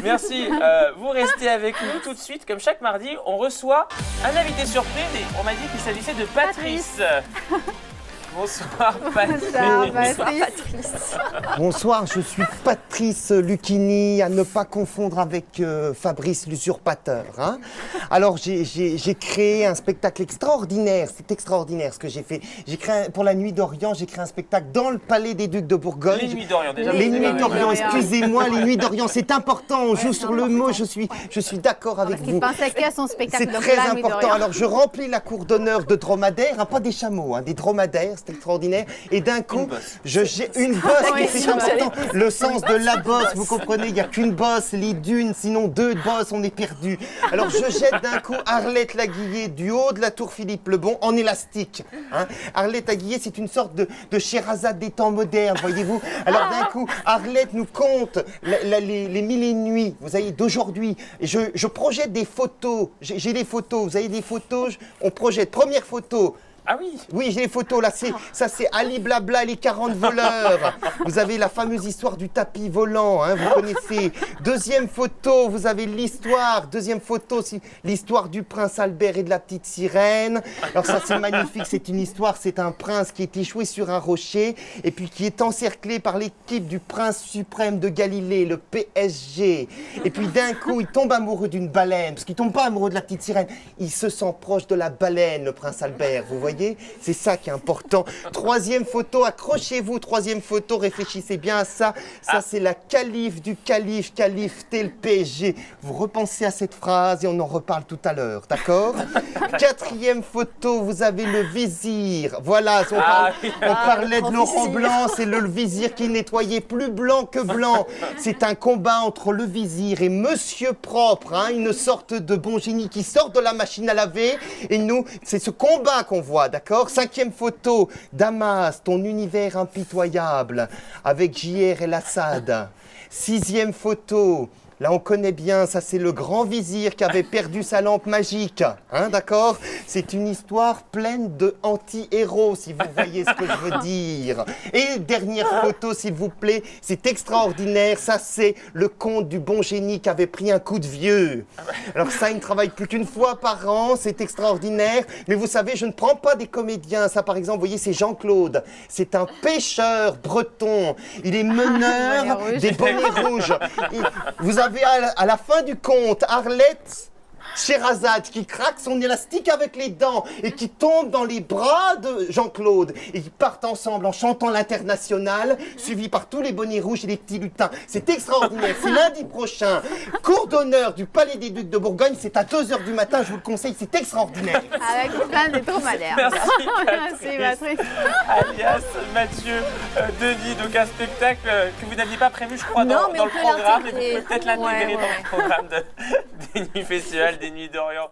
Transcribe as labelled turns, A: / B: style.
A: Merci. Vous restez avec nous tout de suite. Comme chaque mardi, on reçoit un invité surprise et on m'a dit qu'il s'agissait de Patrice. Bonsoir Patrice.
B: Bonsoir Patrice.
C: Bonsoir, je suis Patrice Lucchini, à ne pas confondre avec Fabrice l'usurpateur. Hein. Alors j'ai créé un spectacle extraordinaire, c'est extraordinaire ce que j'ai fait. J'ai créé pour la Nuit d'Orient, j'ai créé un spectacle dans le Palais des Ducs de Bourgogne.
A: Les Nuits d'Orient déjà.
C: Les Nuits d'Orient, excusez-moi, les Nuits d'Orient, c'est important, on joue sur le mot, je suis d'accord avec vous.
B: Parce qu'il pensait qu'à son spectacle.
C: C'est très important. Alors je remplis la cour d'honneur de dromadaires, hein, pas des chameaux, hein, des dromadaires. C'est extraordinaire. Et d'un coup, j'ai une bosse.
B: Oui,
C: c'est important. Le sens de la bosse, vous comprenez, il n'y a qu'une bosse, les dunes, sinon deux bosses, on est perdu. Alors je jette d'un coup Arlette Laguillé du haut de la tour Philippe le Bon en élastique. Hein. Arlette Laguillé, c'est une sorte de Sherazade des temps modernes, voyez-vous. Alors d'un coup, Arlette nous conte les mille et une nuits, vous savez, d'aujourd'hui. Je projette des photos, j'ai des photos, vous avez des photos, on projette. Première photo.
A: Ah oui.
C: Oui, j'ai les photos là, ça c'est Ali Blabla et les 40 voleurs. Vous avez la fameuse histoire du tapis volant, hein, vous connaissez. Deuxième photo, vous avez l'histoire. Deuxième photo, l'histoire du prince Albert et de la petite sirène. Alors ça c'est magnifique, c'est une histoire, c'est un prince qui est échoué sur un rocher et puis qui est encerclé par l'équipe du prince suprême de Galilée, le PSG. Et puis d'un coup, il tombe amoureux d'une baleine, parce qu'il tombe pas amoureux de la petite sirène. Il se sent proche de la baleine, le prince Albert, vous voyez. C'est ça qui est important. Troisième photo, accrochez-vous. Troisième photo, réfléchissez bien à ça. Ça, c'est la calife du calife, tel PSG. Vous repensez à cette phrase et on en reparle tout à l'heure, d'accord? Quatrième photo, vous avez le vizir. Voilà, on parlait de Laurent Blanc, c'est le vizir qui est nettoyé plus blanc que blanc. C'est un combat entre le vizir et Monsieur Propre, hein, une sorte de bon génie qui sort de la machine à laver. Et nous, c'est ce combat qu'on voit. D'accord. Cinquième photo, Damas, ton univers impitoyable, avec JR El Assad. Sixième photo, là on connaît bien, ça c'est le grand vizir qui avait perdu sa lampe magique. Hein, d'accord. C'est une histoire pleine de anti-héros, si vous voyez ce que je veux dire. Et dernière photo, s'il vous plaît, c'est extraordinaire, ça c'est le conte du bon génie qui avait pris un coup de vieux. Alors ça, il ne travaille plus qu'une fois par an, c'est extraordinaire. Mais vous savez, je ne prends pas des comédiens. Ça, par exemple, vous voyez, c'est Jean-Claude. C'est un pêcheur breton. Il est meneur des bonnets rouges. Vous avez à la fin du conte, Arlette Sherazade qui craque son élastique avec les dents et qui tombe dans les bras de Jean-Claude. Et ils partent ensemble en chantant l'Internationale, suivi par tous les bonnets rouges et les petits lutins. C'est extraordinaire. C'est lundi prochain. Cours d'honneur du Palais des Ducs de Bourgogne. C'est à 2 h du matin. Je vous le conseille. C'est extraordinaire.
B: Avec plein de dromadaires.
A: Merci Patrice. Alias Mathieu Denis. Donc un spectacle que vous n'aviez pas prévu, je crois, dans le programme. Et vous pouvez peut-être l'intégrer dans le programme des Nuits Festival des Nuits d'Orient.